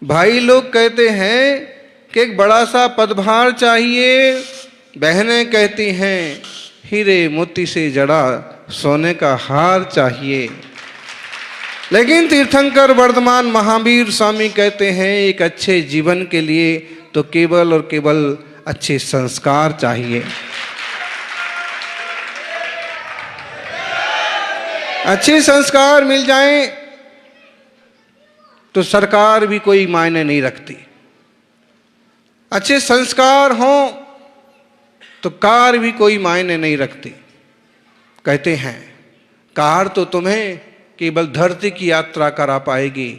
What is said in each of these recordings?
भाई लोग कहते हैं कि एक बड़ा सा पदभार चाहिए, बहनें कहती हैं हीरे मोती से जड़ा सोने का हार चाहिए। लेकिन तीर्थंकर वर्धमान महावीर स्वामी कहते हैं एक अच्छे जीवन के लिए तो केवल और केवल अच्छे संस्कार चाहिए। अच्छे संस्कार मिल जाएं तो सरकार भी कोई मायने नहीं रखती। अच्छे संस्कार हों तो कार भी कोई मायने नहीं रखती। कहते हैं कार तो तुम्हें केवल धरती की यात्रा करा पाएगी,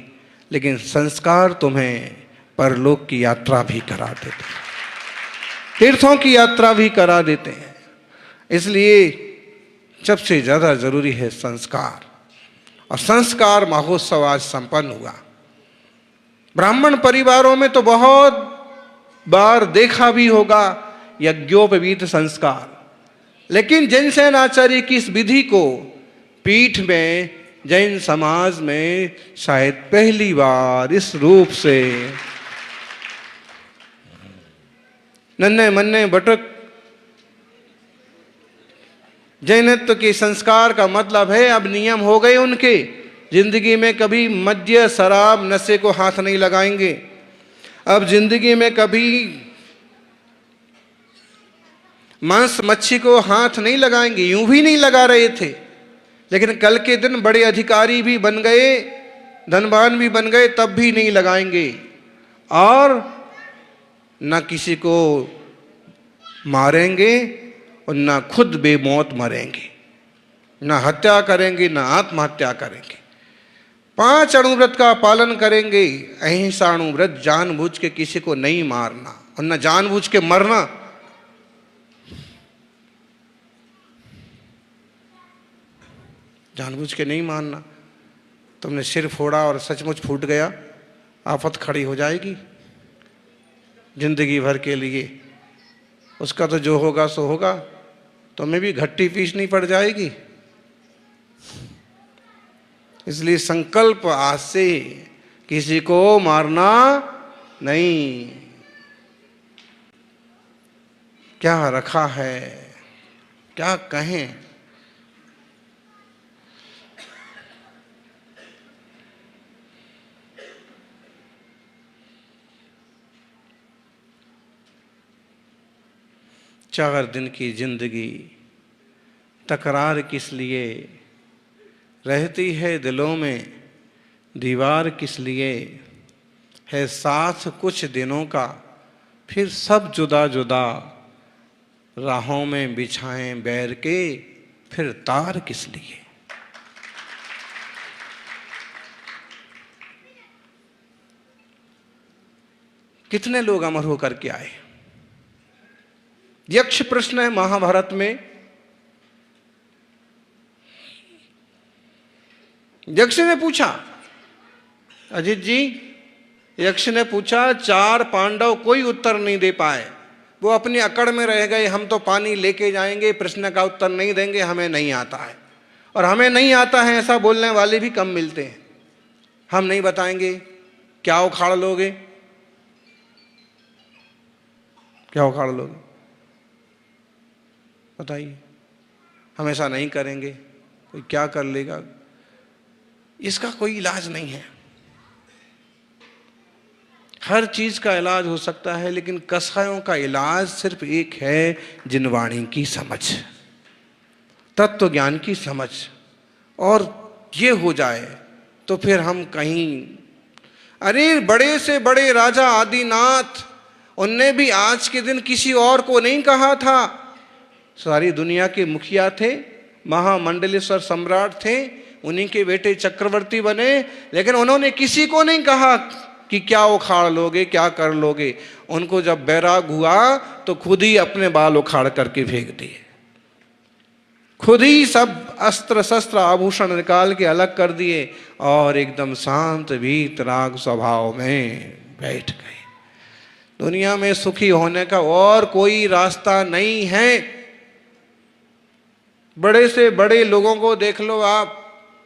लेकिन संस्कार तुम्हें परलोक की यात्रा भी करा देते हैं, तीर्थों की यात्रा भी करा देते हैं। इसलिए सबसे ज़्यादा जरूरी है संस्कार। और संस्कार महोत्सव आज संपन्न हुआ। ब्राह्मण परिवारों में तो बहुत बार देखा भी होगा यज्ञोपवीत संस्कार, लेकिन जैन सेनाचार्य की इस विधि को पीठ में जैन समाज में शायद पहली बार इस रूप से नन्हे मन्ने बटक जैनत्व के संस्कार का मतलब है अब नियम हो गए उनके, जिंदगी में कभी मद्य शराब नशे को हाथ नहीं लगाएंगे। अब जिंदगी में कभी मांस मच्छी को हाथ नहीं लगाएंगे। यूं भी नहीं लगा रहे थे, लेकिन कल के दिन बड़े अधिकारी भी बन गए, धनवान भी बन गए, तब भी नहीं लगाएंगे। और न किसी को मारेंगे और न खुद बेमौत मरेंगे, न हत्या करेंगे न आत्महत्या करेंगे। 5 अणुव्रत का पालन करेंगे। अहिंसा अणुव्रत, जानबूझ के किसी को नहीं मारना और न जानबूझ के मरना। जानबूझ के नहीं मारना। तुमने सिर फोड़ा और सचमुच फूट गया, आफत खड़ी हो जाएगी जिंदगी भर के लिए। उसका तो जो होगा सो होगा, तुम्हें भी घट्टी पीसनी पड़ जाएगी। इसलिए संकल्प आज से किसी को मारना नहीं। क्या रखा है, क्या कहें। चार दिन की जिंदगी तकरार किस लिए, रहती है दिलों में दीवार किस लिए, है साथ कुछ दिनों का फिर सब जुदा जुदा, राहों में बिछाएं बैर के फिर तार किस लिए। कितने लोग अमर होकर के आए। यक्ष प्रश्न है महाभारत में। यक्ष ने पूछा, अजित जी, यक्ष ने पूछा, 4 पांडव कोई उत्तर नहीं दे पाए। वो अपनी अकड़ में रह गए, हम तो पानी लेके जाएंगे, प्रश्न का उत्तर नहीं देंगे, हमें नहीं आता है। और हमें नहीं आता है ऐसा बोलने वाले भी कम मिलते हैं। हम नहीं बताएंगे, क्या उखाड़ लोगे, क्या उखाड़ लोगे, बताइए। हम ऐसा नहीं करेंगे, कोई क्या कर लेगा। इसका कोई इलाज नहीं है। हर चीज का इलाज हो सकता है, लेकिन कसायों का इलाज सिर्फ एक है, जिनवाणी की समझ, तत्व ज्ञान की समझ। और ये हो जाए तो फिर हम कहीं, अरे बड़े से बड़े राजा आदिनाथ, उनने भी आज के दिन किसी और को नहीं कहा था। सारी दुनिया के मुखिया थे, महामंडलेश्वर सम्राट थे, उन्हीं के बेटे चक्रवर्ती बने, लेकिन उन्होंने किसी को नहीं कहा कि क्या उखाड़ लोगे, क्या कर लोगे। उनको जब बैराग हुआ तो खुद ही अपने बाल उखाड़ करके फेंक दिए, खुद ही सब अस्त्र शस्त्र आभूषण निकाल के अलग कर दिए और एकदम शांत वीतराग स्वभाव में बैठ गए। दुनिया में सुखी होने का और कोई रास्ता नहीं है। बड़े से बड़े लोगों को देख लो आप,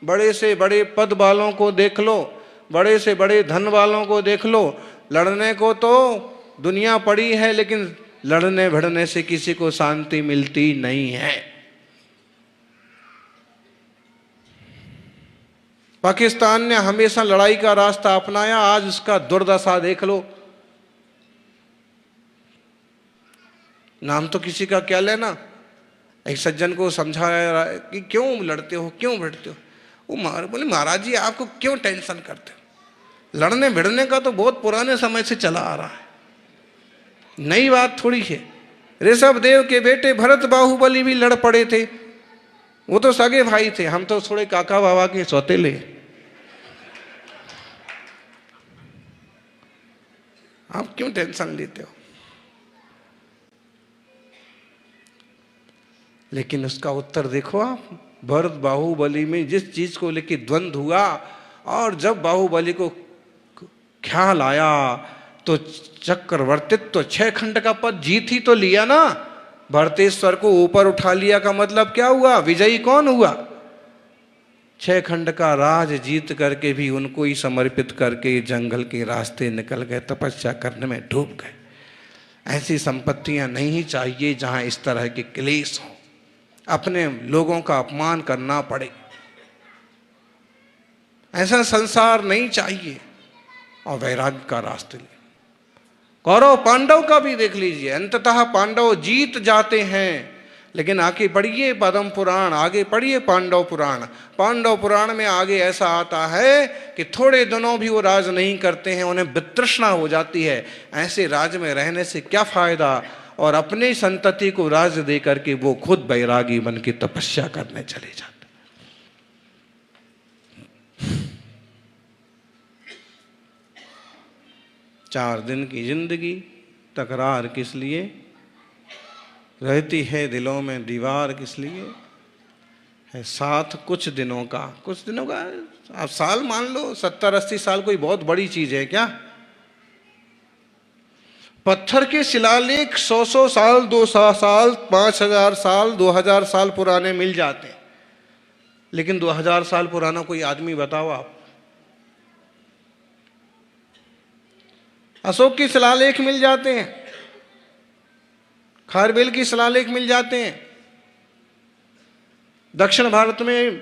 बड़े से बड़े पद वालों को देख लो, बड़े से बड़े धन वालों को देख लो, लड़ने को तो दुनिया पड़ी है, लेकिन लड़ने भिड़ने से किसी को शांति मिलती नहीं है। पाकिस्तान ने हमेशा लड़ाई का रास्ता अपनाया, आज उसका दुर्दशा देख लो। नाम तो किसी का क्या लेना। एक सज्जन को समझाया कि क्यों लड़ते हो, क्यों भिड़ते हो। वो बोले महाराज जी आपको क्यों टेंशन करते हो, लड़ने भिड़ने का तो बहुत पुराने समय से चला आ रहा है, नई बात थोड़ी है। ऋषभ देव के बेटे भरत बाहुबली भी लड़ पड़े थे, वो तो सगे भाई थे, हम तो थोड़े काका बाबा के सौतेले। आप क्यों टेंशन लेते हो। लेकिन उसका उत्तर देखो आप, भरत बाहुबली में जिस चीज को लेकर द्वंद्व हुआ, और जब बाहुबली को ख्याल आया तो चक्रवर्तित्व तो 6 खंड का पद जीत ही तो लिया ना, भरतेश्वर को ऊपर उठा लिया का मतलब क्या हुआ, विजयी कौन हुआ। 6 खंड का राज जीत करके भी उनको ही समर्पित करके जंगल के रास्ते निकल गए, तपस्या करने में डूब गए। ऐसी संपत्तियां नहीं चाहिए जहां इस तरह के क्लेश हो, अपने लोगों का अपमान करना पड़े, ऐसा संसार नहीं चाहिए। और वैराग्य का रास्ते ले। कौरव पांडव का भी देख लीजिए, अंततः पांडव जीत जाते हैं, लेकिन आगे पढ़िए पद्म पुराण, आगे पढ़िए पांडव पुराण। पांडव पुराण में आगे ऐसा आता है कि थोड़े दिनों भी वो राज नहीं करते हैं, उन्हें वितृष्णा हो जाती है, ऐसे राज में रहने से क्या फायदा, और अपनी संतति को राज दे करके वो खुद बैरागी बन के तपस्या करने चले जाते। 4 दिन की जिंदगी, तकरार किस लिए, रहती है दिलों में दीवार किस लिए, है साथ कुछ दिनों का। कुछ दिनों का आप साल मान लो, 70-80 साल कोई बहुत बड़ी चीज है क्या। पत्थर के शिलालेख 100 साल, 200 साल, 5000 साल, 2000 साल पुराने मिल जाते हैं, लेकिन 2000 साल पुराना कोई आदमी बताओ आप। अशोक के शिलालेख मिल जाते हैं, खारवेल के शिलालेख मिल जाते हैं। दक्षिण भारत में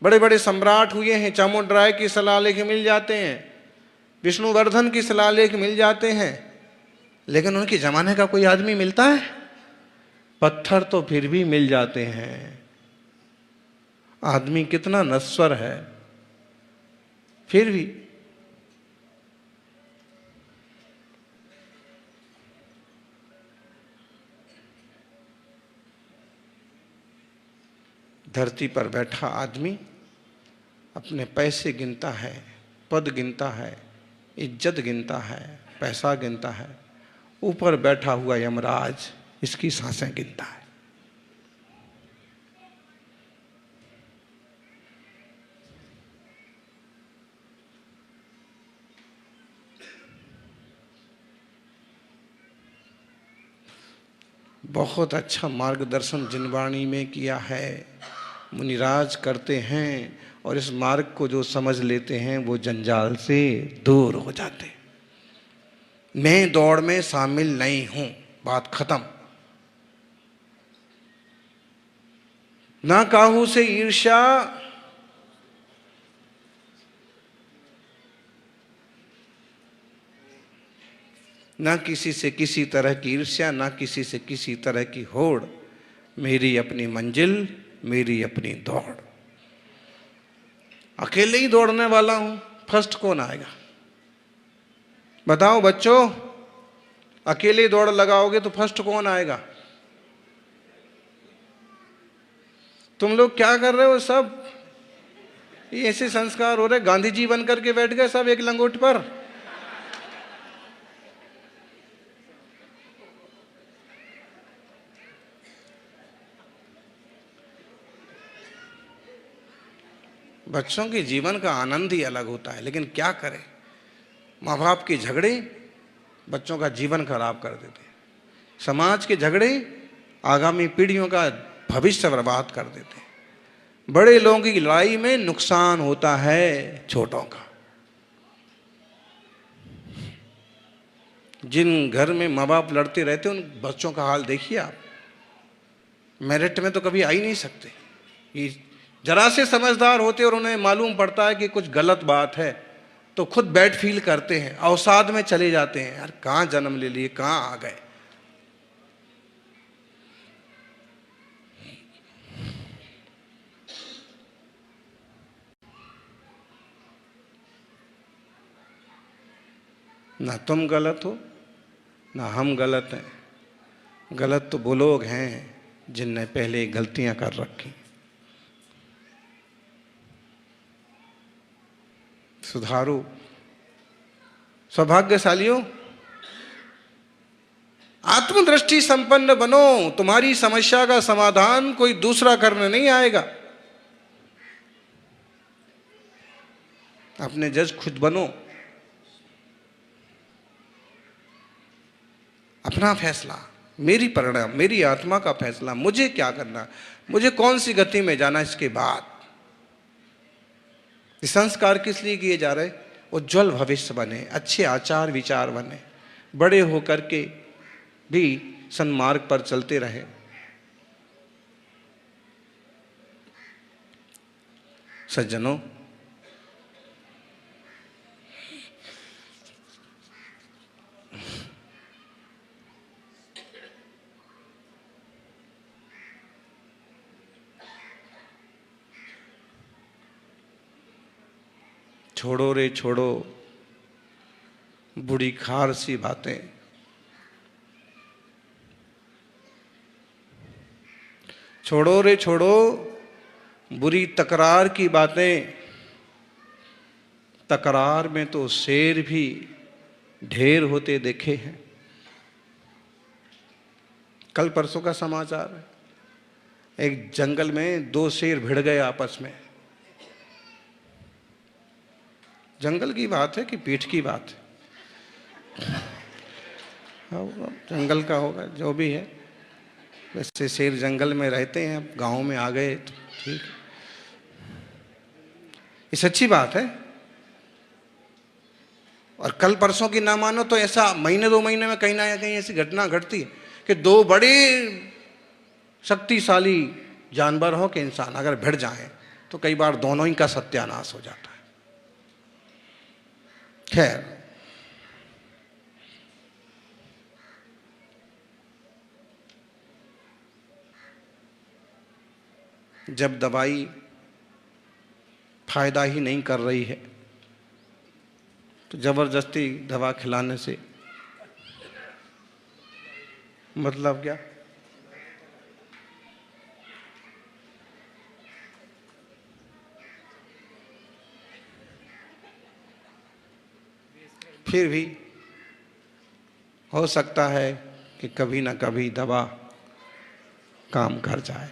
बड़े बड़े सम्राट हुए हैं, चामुंडराय के शिलालेख मिल जाते हैं, विष्णुवर्धन के शिलालेख मिल जाते हैं, लेकिन उनके जमाने का कोई आदमी मिलता है। पत्थर तो फिर भी मिल जाते हैं। आदमी कितना नश्वर है, फिर भी। धरती पर बैठा आदमी अपने पैसे गिनता है, पद गिनता है, इज्जत गिनता है, पैसा गिनता है। ऊपर बैठा हुआ यमराज इसकी सांसें गिनता है। बहुत अच्छा मार्गदर्शन जिनवाणी में किया है, मुनिराज करते हैं, और इस मार्ग को जो समझ लेते हैं वो जंजाल से दूर हो जाते। मैं दौड़ में शामिल नहीं हूं, बात खत्म। ना काहू से ईर्ष्या, ना किसी से किसी तरह की ईर्ष्या, ना किसी से किसी तरह की होड़। मेरी अपनी मंजिल, मेरी अपनी दौड़। अकेले ही दौड़ने वाला हूं, फर्स्ट कौन आएगा बताओ बच्चों। अकेले दौड़ लगाओगे तो फर्स्ट कौन आएगा। तुम लोग क्या कर रहे हो सब, ये ऐसे संस्कार हो रहे, गांधी जी बन करके बैठ गए सब एक लंगोट पर। बच्चों के जीवन का आनंद ही अलग होता है, लेकिन क्या करें, माँ बाप के झगड़े बच्चों का जीवन खराब कर देते हैं, समाज के झगड़े आगामी पीढ़ियों का भविष्य बर्बाद कर देते हैं। बड़े लोगों की लड़ाई में नुकसान होता है छोटों का। जिन घर में माँ बाप लड़ते रहते उन बच्चों का हाल देखिए आप, मेरिट में तो कभी आ ही नहीं सकते। ये जरा से समझदार होते और उन्हें मालूम पड़ता है कि कुछ गलत बात है तो खुद बैड फील करते हैं, अवसाद में चले जाते हैं, यार कहाँ जन्म ले लिए, कहाँ आ गए। ना तुम गलत हो ना हम गलत हैं, गलत तो वो लोग हैं जिनने पहले गलतियां कर रखी। सुधारो, सौभाग्यशालियों, आत्मदृष्टि संपन्न बनो। तुम्हारी समस्या का समाधान कोई दूसरा करने नहीं आएगा, अपने जज खुद बनो। अपना फैसला, मेरी परिणाम, मेरी आत्मा का फैसला, मुझे क्या करना, मुझे कौन सी गति में जाना। इसके बाद ये संस्कार किस लिए किए जा रहे? उज्जवल भविष्य बने, अच्छे आचार विचार बने, बड़े होकर के भी सन्मार्ग पर चलते रहे। सज्जनों, छोड़ो रे छोड़ो बुरी खार सी बातें, छोड़ो रे छोड़ो बुरी तकरार की बातें। तकरार में तो शेर भी ढेर होते देखे हैं। कल परसों का समाचार है, एक जंगल में दो शेर भिड़ गए आपस में। जंगल की बात है कि पीठ की बात है? जंगल का होगा, जो भी है। वैसे शेर जंगल में रहते हैं, अब गांव में आ गए तो ठीक, ये सच्ची बात है। और कल परसों की ना मानो तो ऐसा महीने दो महीने में कहीं ना कहीं ऐसी घटना घटती है कि दो बड़े शक्तिशाली जानवर हो के इंसान अगर भिड़ जाएं तो कई बार दोनों ही का सत्यानाश हो जाता है। खैर, जब दवाई फायदा ही नहीं कर रही है तो जबरदस्ती दवा खिलाने से मतलब क्या? फिर भी हो सकता है कि कभी ना कभी दवा काम कर जाए।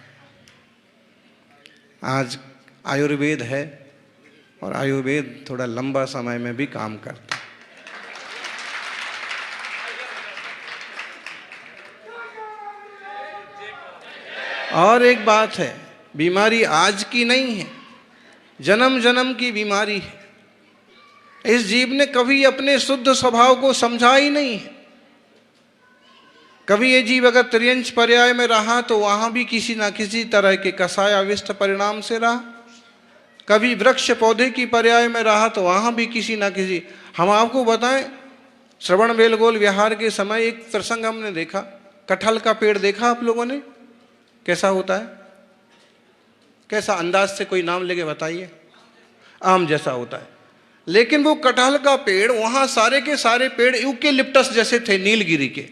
आज आयुर्वेद है और आयुर्वेद थोड़ा लंबा समय में भी काम करता है। और एक बात है, बीमारी आज की नहीं है, जन्म जन्म की बीमारी है। इस जीव ने कभी अपने शुद्ध स्वभाव को समझा ही नहीं है। कभी ये जीव अगर त्रियंच पर्याय में रहा तो वहां भी किसी ना किसी तरह के कषायाविष्ट परिणाम से रहा। कभी वृक्ष पौधे की पर्याय में रहा तो वहां भी किसी ना किसी। हम आपको बताएं, श्रवण बेलगोल विहार के समय एक प्रसंग हमने देखा। कटहल का पेड़ देखा आप लोगों ने? कैसा होता है? कैसा अंदाज से कोई नाम लेके बताइए। आम जैसा होता है, लेकिन वो कटहल का पेड़, वहां सारे के सारे पेड़ यूकेलिप्टस जैसे थे, नीलगिरी के।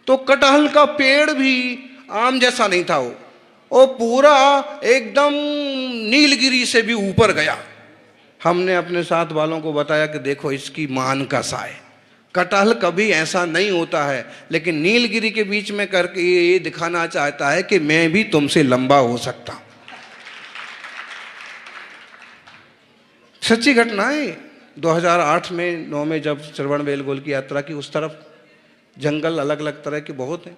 तो कटहल का पेड़ भी आम जैसा नहीं था, वो पूरा एकदम नीलगिरी से भी ऊपर गया। हमने अपने साथ वालों को बताया कि देखो इसकी मान का साय, कटहल कभी ऐसा नहीं होता है, लेकिन नीलगिरी के बीच में करके ये दिखाना चाहता है कि मैं भी तुमसे लंबा हो सकता हूं। सच्ची घटना है। 2008 में 9 में जब श्रवण बेलगोल की यात्रा की, उस तरफ जंगल अलग अलग तरह के बहुत हैं।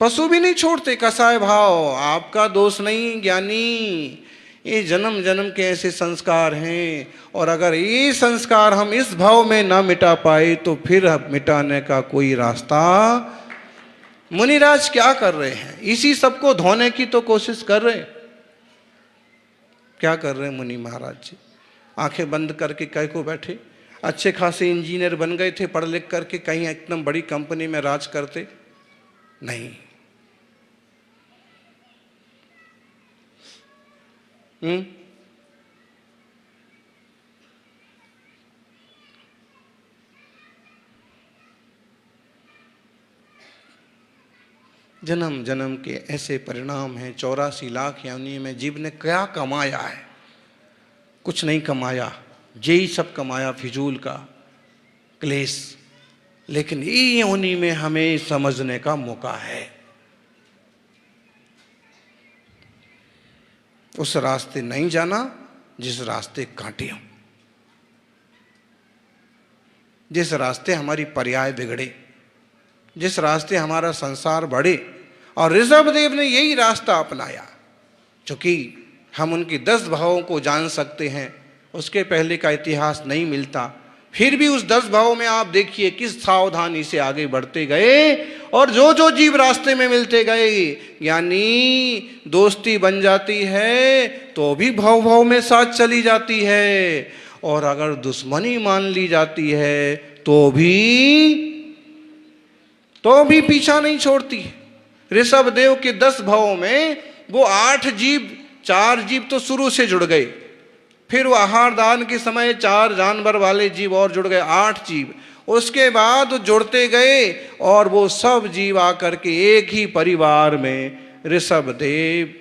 पशु भी नहीं छोड़ते कसाय भाव। आपका दोष नहीं ज्ञानी, ये जन्म जन्म के ऐसे संस्कार हैं। और अगर ये संस्कार हम इस भाव में ना मिटा पाए तो फिर मिटाने का कोई रास्ता। मुनिराज क्या कर रहे हैं? इसी सबको धोने की तो कोशिश कर रहे हैं। क्या कर रहे हैं मुनि महाराज जी? आंखें बंद करके कह को बैठे। अच्छे खासे इंजीनियर बन गए थे पढ़ लिख करके, कहीं एकदम बड़ी कंपनी में राज करते नहीं। जन्म जन्म के ऐसे परिणाम हैं। 84 लाख योनि में जीव ने क्या कमाया है? कुछ नहीं कमाया, यही सब कमाया फिजूल का क्लेश। लेकिन ये योनि में हमें समझने का मौका है। उस रास्ते नहीं जाना जिस रास्ते काटे हो, जिस रास्ते हमारी पर्याय बिगड़े, जिस रास्ते हमारा संसार बढ़े। और ऋषभ देव ने यही रास्ता अपनाया। क्योंकि हम उनकी 10 भावों को जान सकते हैं, उसके पहले का इतिहास नहीं मिलता। फिर भी उस 10 भावों में आप देखिए किस सावधानी से आगे बढ़ते गए। और जो जो जीव रास्ते में मिलते गए, यानी दोस्ती बन जाती है तो भी भाव भाव में साथ चली जाती है, और अगर दुश्मनी मान ली जाती है तो भी पीछा नहीं छोड़ती। ऋषभ देव के 10 भावों में वो 8 जीव, 4 जीव तो शुरू से जुड़ गए। फिर वो आहार दान के समय 4 जानवर वाले जीव और जुड़ गए, 8 जीव। उसके बाद जुड़ते गए और वो सब जीव आकर के एक ही परिवार में, ऋषभ देव,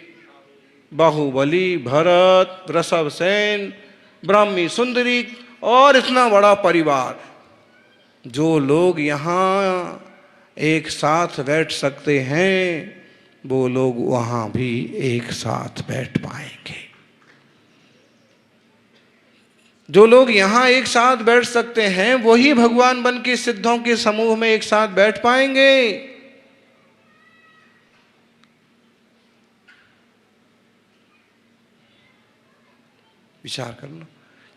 बाहुबली, भरत, वृषभसेन, ब्राह्मी सुंदरी, और इतना बड़ा परिवार। जो लोग यहाँ एक साथ बैठ सकते हैं वो लोग वहाँ भी एक साथ बैठ पाएंगे। जो लोग यहाँ एक साथ बैठ सकते हैं वही भगवान बन के सिद्धों के समूह में एक साथ बैठ पाएंगे। विचार करना।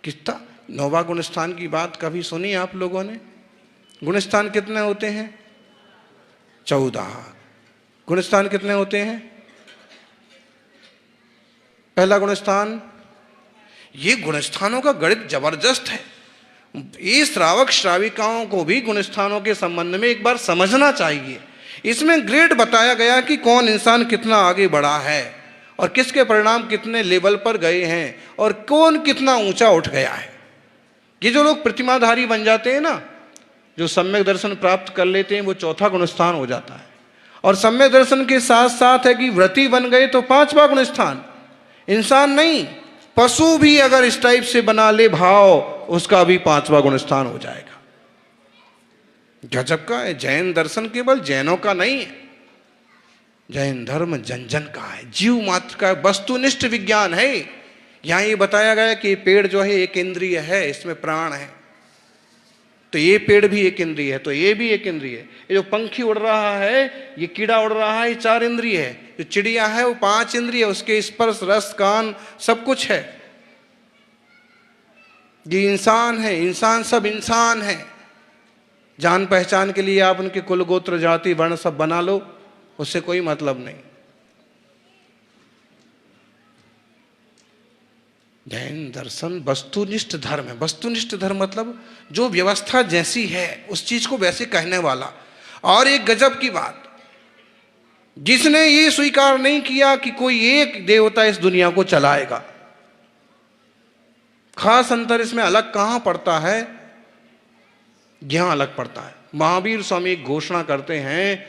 कितना 9वां गुणस्थान की बात कभी सुनी आप लोगों ने? गुणस्थान कितने होते हैं? 14। गुणस्थान कितने होते हैं? पहला गुणस्थान, ये गुणस्थानों का गणित जबरदस्त है। ये श्रावक श्राविकाओं को भी गुणस्थानों के संबंध में एक बार समझना चाहिए। इसमें ग्रेड बताया गया कि कौन इंसान कितना आगे बढ़ा है और किसके परिणाम कितने लेवल पर गए हैं और कौन कितना ऊंचा उठ गया है। ये जो लोग प्रतिमाधारी बन जाते हैं ना, जो सम्यक दर्शन प्राप्त कर लेते हैं, वो 4था गुणस्थान हो जाता है। और सम्यक दर्शन के साथ साथ है कि व्रती बन गए तो 5वां गुणस्थान। इंसान नहीं, पशु भी अगर इस टाइप से बना ले भाव, उसका भी 5वां गुणस्थान हो जाएगा। गजब का है। जैन दर्शन केवल जैनों का नहीं है, जैन धर्म जन जन का है, जीव मात्र का वस्तुनिष्ठ विज्ञान है। यहां ये बताया गया कि पेड़ जो है एक इंद्रिय है, इसमें प्राण है, तो ये पेड़ भी एक इंद्रिय है, तो ये भी एक इंद्रिय है। ये जो पंखी उड़ रहा है, ये कीड़ा उड़ रहा है, ये 4 इंद्रिय है। जो चिड़िया है वो 5 इंद्रिय, उसके स्पर्श रस कान सब कुछ है। ये इंसान है, इंसान सब इंसान है। जान पहचान के लिए आप उनके कुल गोत्र जाति वर्ण सब बना लो, उससे कोई मतलब नहीं। जैन दर्शन वस्तुनिष्ठ धर्म है। वस्तुनिष्ठ धर्म मतलब जो व्यवस्था जैसी है उस चीज को वैसे कहने वाला। और एक गजब की बात, जिसने ये स्वीकार नहीं किया कि कोई एक देवता इस दुनिया को चलाएगा। खास अंतर इसमें अलग कहां पड़ता है? यहां अलग पड़ता है। महावीर स्वामी एक घोषणा करते हैं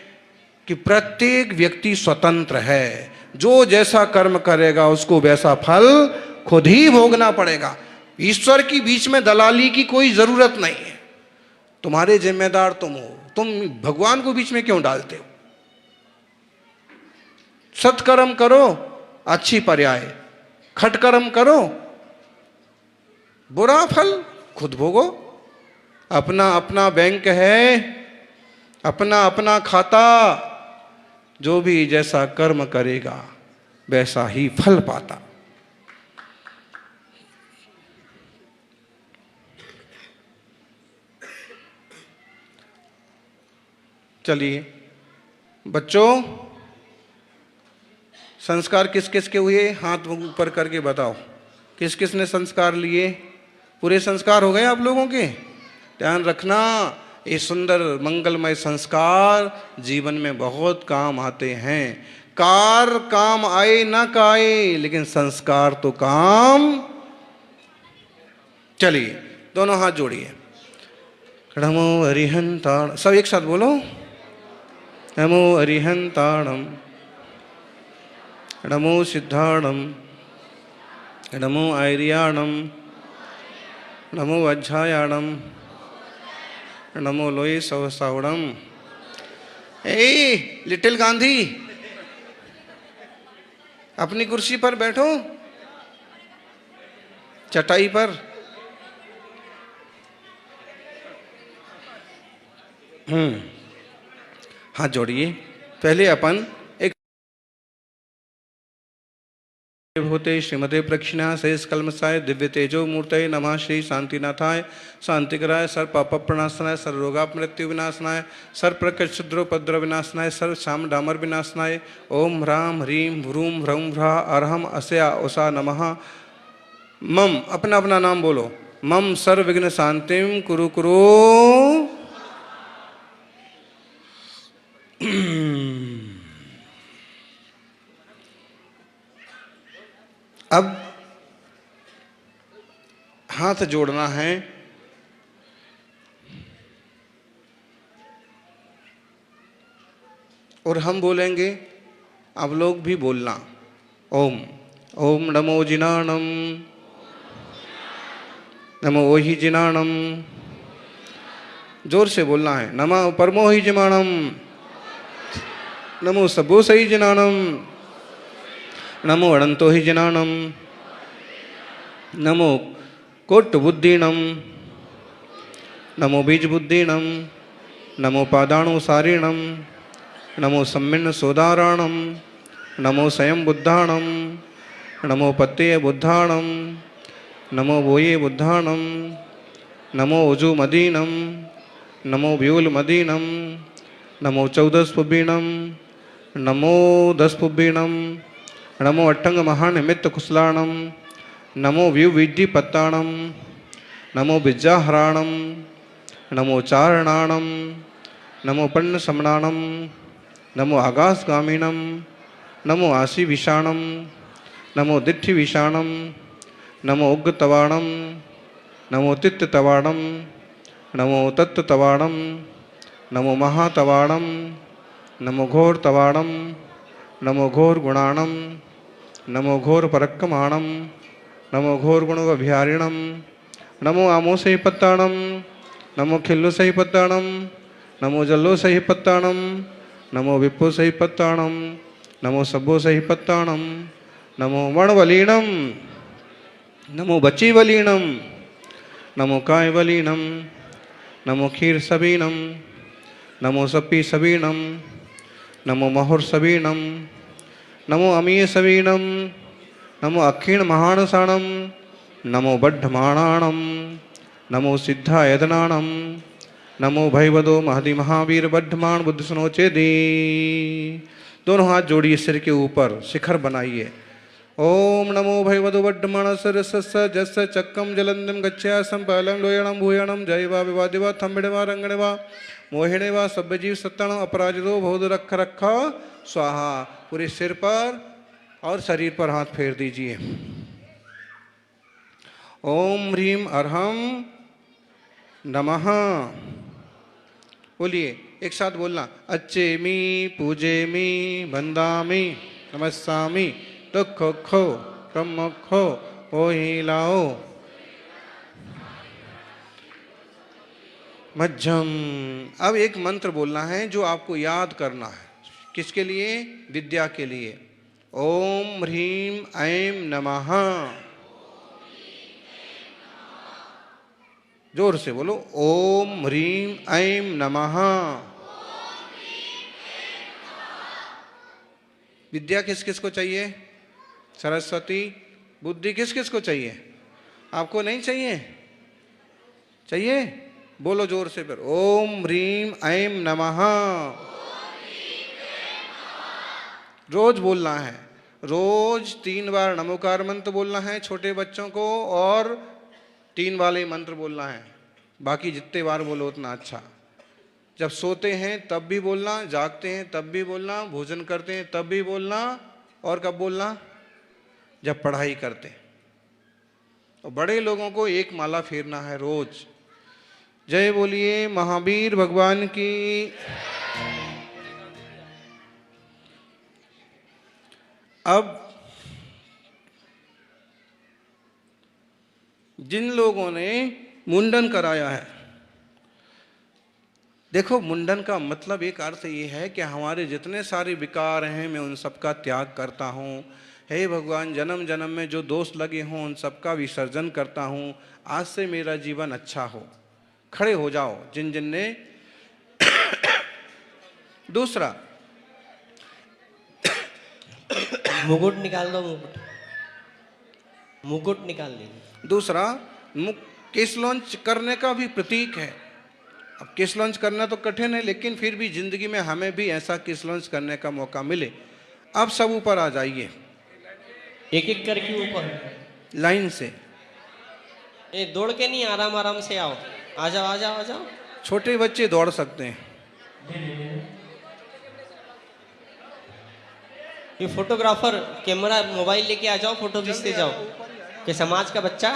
कि प्रत्येक व्यक्ति स्वतंत्र है, जो जैसा कर्म करेगा उसको वैसा फल खुद ही भोगना पड़ेगा। ईश्वर की बीच में दलाली की कोई जरूरत नहीं है। तुम्हारे जिम्मेदार तुम हो, तुम भगवान को बीच में क्यों डालते हो? सत्कर्म करो, अच्छी पर्याय, खटकर्म करो, बुरा फल खुद भोगो। अपना अपना बैंक है, अपना अपना खाता। जो भी जैसा कर्म करेगा वैसा ही फल पाता। चलिए बच्चों, संस्कार किस किस के हुए? हाथ ऊपर करके बताओ, किस किस ने संस्कार लिए? पूरे संस्कार हो गए आप लोगों के? ध्यान रखना, ये सुंदर मंगलमय संस्कार जीवन में बहुत काम आते हैं। कार काम आए ना काए, लेकिन संस्कार तो काम। चलिए दोनों हाथ जोड़िए। नमो अरिहंताण, सब एक साथ बोलो। नमो अरिहंताणम, नमो सिद्धाणम, नमो आर्याणम, नमो वज्झायाणम, नमो लोई सवसावणम। ए लिटिल गांधी, अपनी कुर्सी पर बैठो, चटाई पर। हाथ जोड़िए। पहले अपन एक होते श्रीमते प्रक्षिणा शेष कलमसाय दिव्य तेजो मूर्तये नमः श्री शांतिनाथाय शांतिकराय सर्व पाप प्रणाशनाय सर्व रोगा मृत्यु विनाशनाय सर्व प्रकट शुद्रोपद्र विनाशनाय सर्व शाम डामर विनाशनाय ओम ह्राम ह्रीम ह्रूम ह्रौम ह्रा अरहम अस्या ओसा नमः। मम, अपना अपना नाम बोलो। मम सर्व विघ्न शांतिम कुरु कुरु। अब हाथ जोड़ना है और हम बोलेंगे, आप लोग भी बोलना। ओम ओम नमो जिनाणम, नमो ओहि जिनाणम। जोर से बोलना है। नमः परमो ही जिमाणम, नमो सबो सही जिनाणम, नमो अनंतो ही जिनाणम, नमो कोट बुद्धिणम, नमो बीज बुद्धिणम, नमो पादाणु सारिणम, नमो सम्मिन्न सोदाराणम, नमो स्वयं बुद्धाणम, नमो पत्ते बुद्धाणम, नमो बोये बुद्धाणम, नमो उजु मदीनम, नमो व्यूल मदीनम, नमो चौदस पुब्बीणम, नमो दस पुब्बीणम, नमो अट्टंग महानिमित्त कुशलाणम, नमो व्यू विद्धि पत्ताणम, नमो बिज्जाहराणम, नमो चारणाणम, नमो पन्न समणाणम, नमो आगासगामिणम, नमो आशी विषाणम, नमो दिठ्ठि विषाणम, नमो उग्ग तवाणम, नमो तित्त तवाणम, नमो तत्त तवाणम, नमो महातवाणम, नमो घोर तवाणम, नमो घोर गुणाणम, नमो घोर परक्कमाणम, नमो घोर गुणविहारिणम, नमो आमो सही पत्ताणम, नमो खिल्लो सही पत्ताणम, नमो जल्लो सही पत्ताणम, नमो विप्पो सही पत्ताणम, नमो सब्बो सही पत्ताणम, नमो मणवलीणम, नमो बची वलीणम, नमो काय वलीणम, नमो खीर सबीणम, नमो सप्पी सबीणम, नमो महुर सबीणम, नमो अमीय सबीणम, नमो अक्षीण महानसाणम, नमो बड्ढमाणाणम, नमो सिद्धा यदनाणम, नमो भैवदो महदि महावीर बड्ढमाण बुद्ध सुनोचे दी। दोनों हाथ जोड़िए, सिर के ऊपर शिखर बनाइए। ओम नमो भैवदो बड्ढमाण सरस जस चक्कम जलंदम गच्छा संपालम लोयणम भूयणम जयवा विवादिवा थम्बिड़वा रंगणवा मोहिणे व सब जीव सत्तण अपराजितो भौद रख रखा स्वाहा। पूरे सिर पर और शरीर पर हाथ फेर दीजिए। ओम ह्रीम अर्हम नमः बोलिए, एक साथ बोलना। अच्छे मी पूजे मी बंदामी नमस्सामी दुख खो ब्रह्म खो ओहि लाओ मध्यम। अब एक मंत्र बोलना है जो आपको याद करना है। किसके लिए? विद्या के लिए। ओम ह्रीम ऐं नमः। जोर से बोलो। ओम ह्रीम ऐं नमः। विद्या किस किस को चाहिए? सरस्वती। बुद्धि किस किस को चाहिए? आपको नहीं चाहिए? चाहिए? बोलो जोर से फिर, ओम ह्रीम ऐं नमः। रोज बोलना है, रोज 3 बार नमोकार मंत्र बोलना है छोटे बच्चों को, और 3 वाले मंत्र बोलना है। बाकी जितने बार बोलो उतना अच्छा। जब सोते हैं तब भी बोलना, जागते हैं तब भी बोलना, भोजन करते हैं तब भी बोलना, और कब बोलना? जब पढ़ाई करते हैं। और बड़े लोगों को एक माला फेरना है रोज। जय बोलिए महावीर भगवान की। अब जिन लोगों ने मुंडन कराया है, देखो मुंडन का मतलब एक अर्थ ये है कि हमारे जितने सारे विकार हैं मैं उन सबका त्याग करता हूँ। हे भगवान, जन्म जन्म में जो दोष लगे हों उन सबका विसर्जन करता हूँ। आज से मेरा जीवन अच्छा हो। खड़े हो जाओ जिन जिन ने। दूसरा, मुकुट निकाल दो, मुकुट निकाल दीजिए। दूसरा, केस लॉन्च करने का भी प्रतीक है। अब केस लॉन्च करना तो कठिन है, लेकिन फिर भी जिंदगी में हमें भी ऐसा केस लॉन्च करने का मौका मिले। अब सब ऊपर आ जाइए, एक एक करके ऊपर लाइन से। ये दौड़ के नहीं, आराम आराम से आओ। आ जाओ आ जाओ आ जाओ। छोटे बच्चे दौड़ सकते हैं। ये फोटोग्राफर कैमरा मोबाइल लेके आ जाओ, फोटो खींचते जाओ। कि समाज का बच्चा,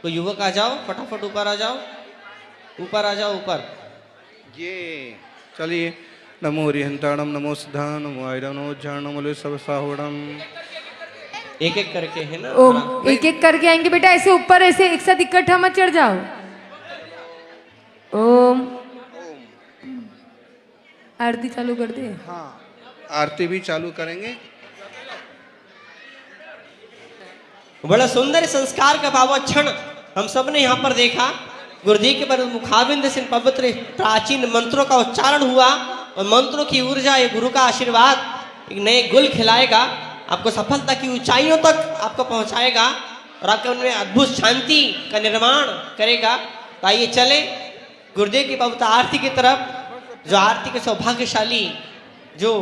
कोई युवक आ जाओ, फटाफट ऊपर आ जाओ, ऊपर आ जाओ ऊपर। ये चलिए। नमो हरिहंताणम, नमो सिद्धा, नमो आयरम, नमो ज्ञान, नमो सब साहुणम। एक एक करके है ना। ओम एक एक करके आएंगे बेटा, ऐसे ऊपर ऐसे एक साथ इकट्ठा मत चढ़ जाओ। ओम। आरती चालू कर दे। हाँ, आरती भी चालू करेंगे। बड़ा सुंदर संस्कार का पावन क्षण हम सब ने यहाँ पर देखा। गुरुजी के पर मुखाबिंद से पवित्र प्राचीन मंत्रों का उच्चारण हुआ, और मंत्रों की ऊर्जा, ये गुरु का आशीर्वाद एक नए गुल खिलाएगा, आपको सफलता की ऊंचाइयों तक आपको पहुंचाएगा, और आपके उनमें अद्भुत शांति का निर्माण करेगा। तो आइए चले गुरुदेव की पवित्र आरती की तरफ। जो आरती के सौभाग्यशाली, जो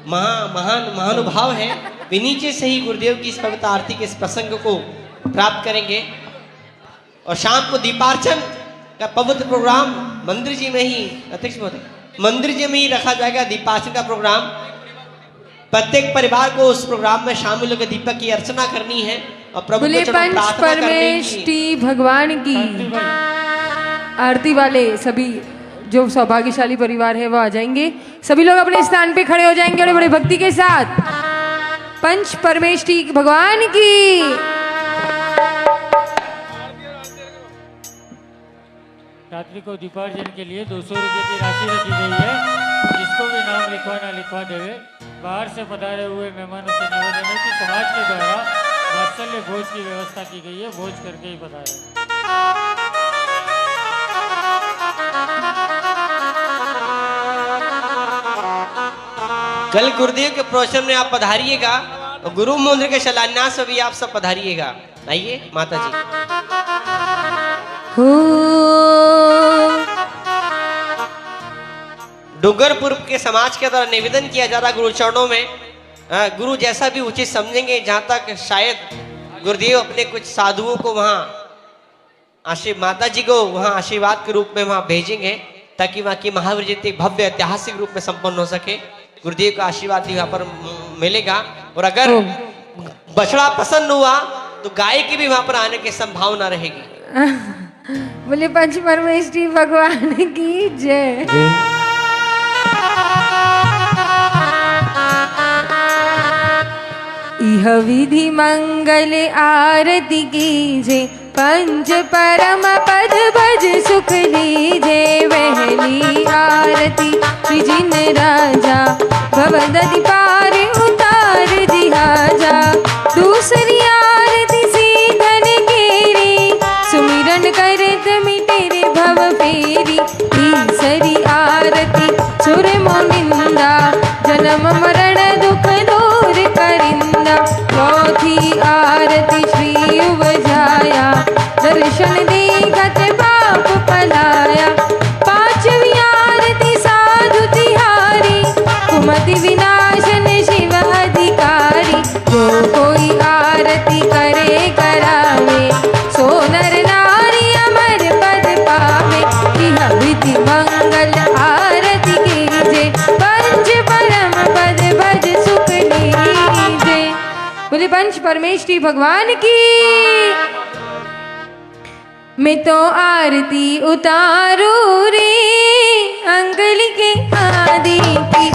महान महानुभाव है, वे नीचे से ही गुरुदेव की इस पवित्र आरती के इस प्रसंग को प्राप्त करेंगे। और शाम को दीपार्चन का पवित्र प्रोग्राम मंदिर जी में ही, अध्यक्ष महोदय, मंदिर जी में ही रखा जाएगा दीपार्चन का प्रोग्राम। प्रत्येक परिवार को उस प्रोग्राम में शामिल होकर दीपक की अर्चना करनी है और प्रभु के चरणों में प्रार्थना करनी है। भगवान की आरती वाले सभी जो सौभाग्यशाली परिवार है वो आ जाएंगे। सभी लोग अपने स्थान पे खड़े हो जाएंगे और बड़े भक्ति के साथ पंच परमेष्टि भगवान की। रात्रि को दीपार्जन के लिए 200 रुपये की राशि रखी गई है। जिसको भी नाम लिखवाना लिखवा देवे। बाहर से पधारे हुए मेहमानों से निवेदन है कि समाज के द्वारा वात्सल्य भोज की व्यवस्था की गई है, भोज करके ही पधारे। कल गुरुदेव के प्रवचन में आप पधारिएगा और गुरु मंदिर के शिलान्यास में भी आप सब पधारिएगा। आइए माता जी। डूंगरपुर के समाज के द्वारा निवेदन किया जा रहा गुरु चरणों में, गुरु जैसा भी उचित समझेंगे, जहां तक शायद गुरुदेव अपने कुछ साधुओं को वहां माता जी को वहां आशीर्वाद के रूप में वहां भेजेंगे, ताकि वहां की महावीर जयंती भव्य ऐतिहासिक रूप में संपन्न हो सके। गुरुदेव का आशीर्वाद वहां पर मिलेगा। और अगर बछड़ा प्रसन्न हुआ तो गाय की भी वहां पर आने की संभावना रहेगी। बोले पंच परमेष्टि भगवान की जय। इह विधि मंगल आरती कीजे, पंच परम पद भज सुख लीजे। पहली आरती जिन राजा, भवदति पार उतार दिहाजा। दूसरी आरती सीधन केरी, सुमिरन करत मिटे रे भव फेरी। तीसरी आरती सुर मोनिंदा, जन्म मरण दुख दूर पंच परमेष्ठी भगवान की। मैं तो आरती उतारू रे अंगली के आदि की।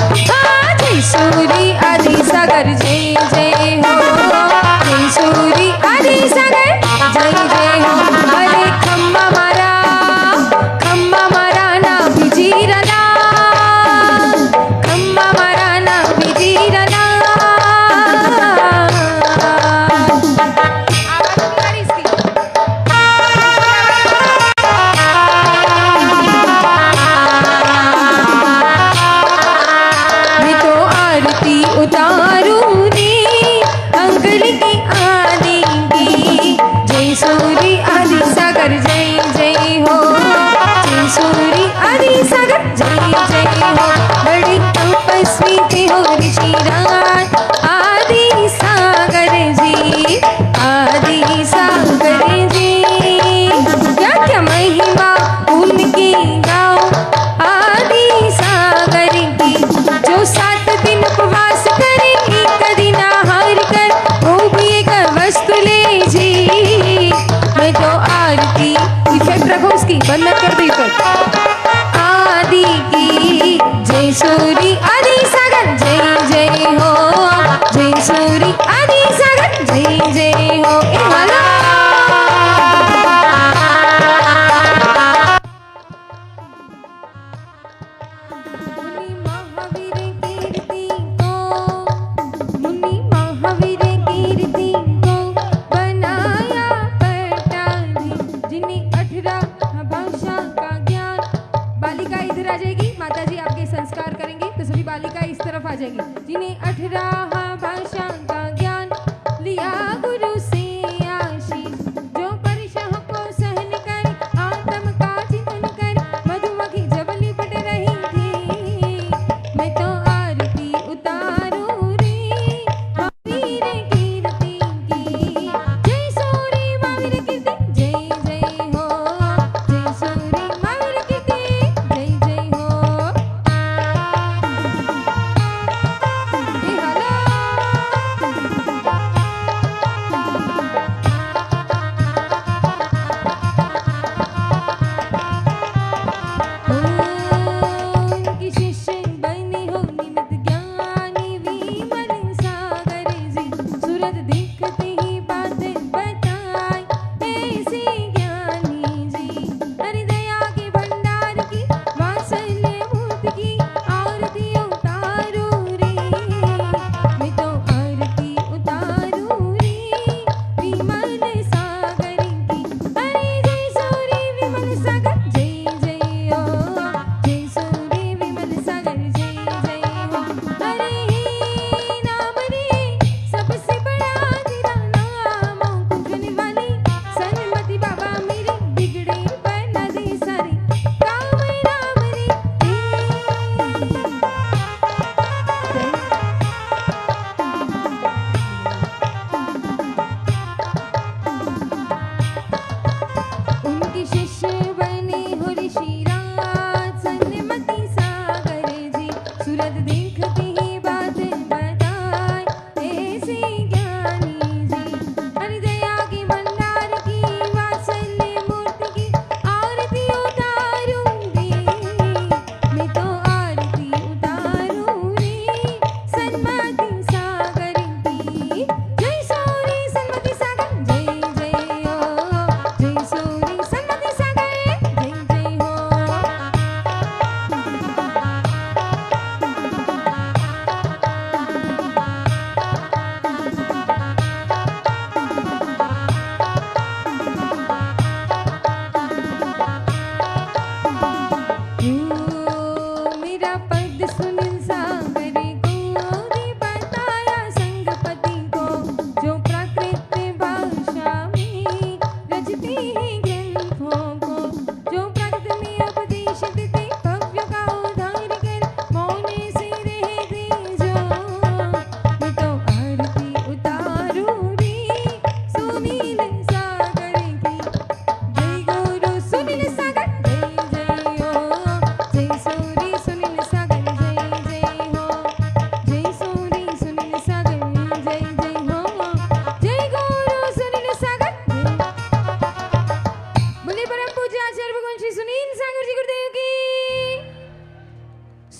जय सूरी आदि सागर जय जय हो, जय सूरी आदि सागर जय जय हो। अरे खम्मा मारा ना बिजीरना, खम्मा मारा ना बिजीरना। उतारू रे अंगली की आदि की। जय सूरी आदि सागर जय जय हो, जय सूरी आदि सागर जय जय हो। बड़े तपस्वी थे हो ऋषिराज आदि सागर जी, आदि सागर जी। क्या क्या महिमा उनकी गाओ आदि सागर की। जो 7 दिन उपवास करे एक दिन आहार कर, वो भी एक वस्तु ले जी। मैं तो आरती इफेक्ट रखो उसकी, बंद मत कर दो इफेक्ट। आदि की जय सूरी आदि सागर जय जय हो, जय सूरी आदि सागर जय जय हो। ए वाला जिन्हें 18 भाषा का ज्ञान लिया गुरु से आशीष। जो परिशाह को सहन कर आत्म का चिंतन कर, मधुमक्खी जब लिपट रही थी। मैं तो आरती उतारू रे महावीर कीर्ति की। जय सूरी महावीर कीर्ति जय जय हो, जय सूरी महावीर कीर्ति जय जय हो।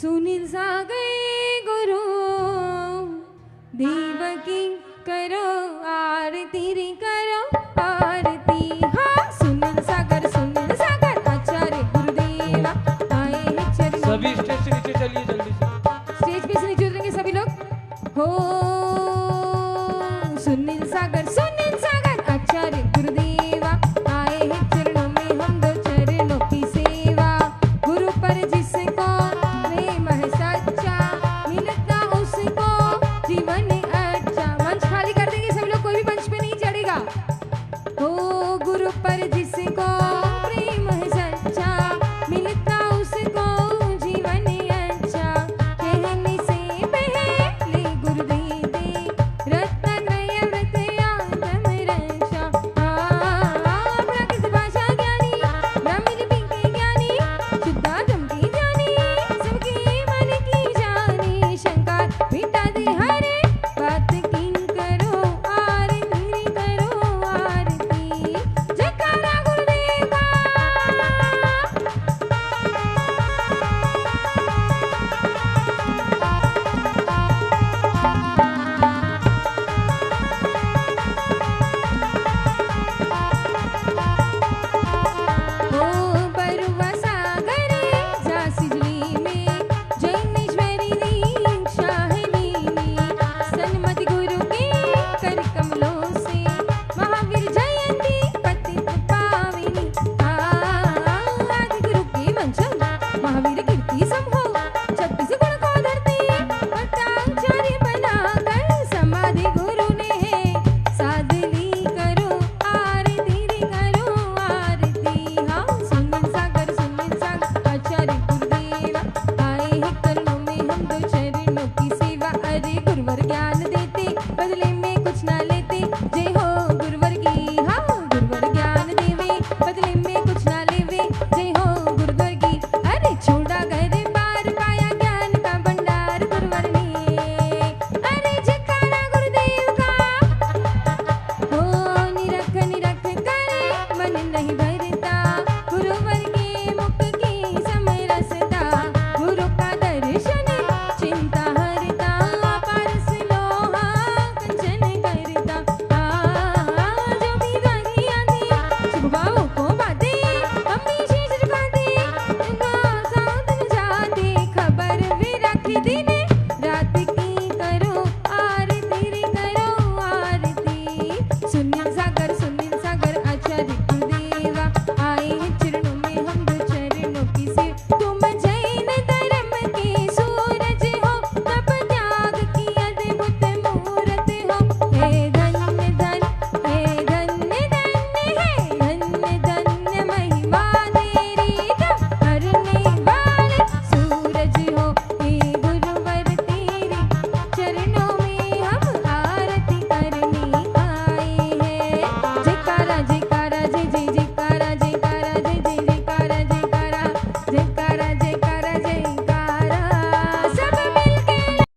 सुनील सागर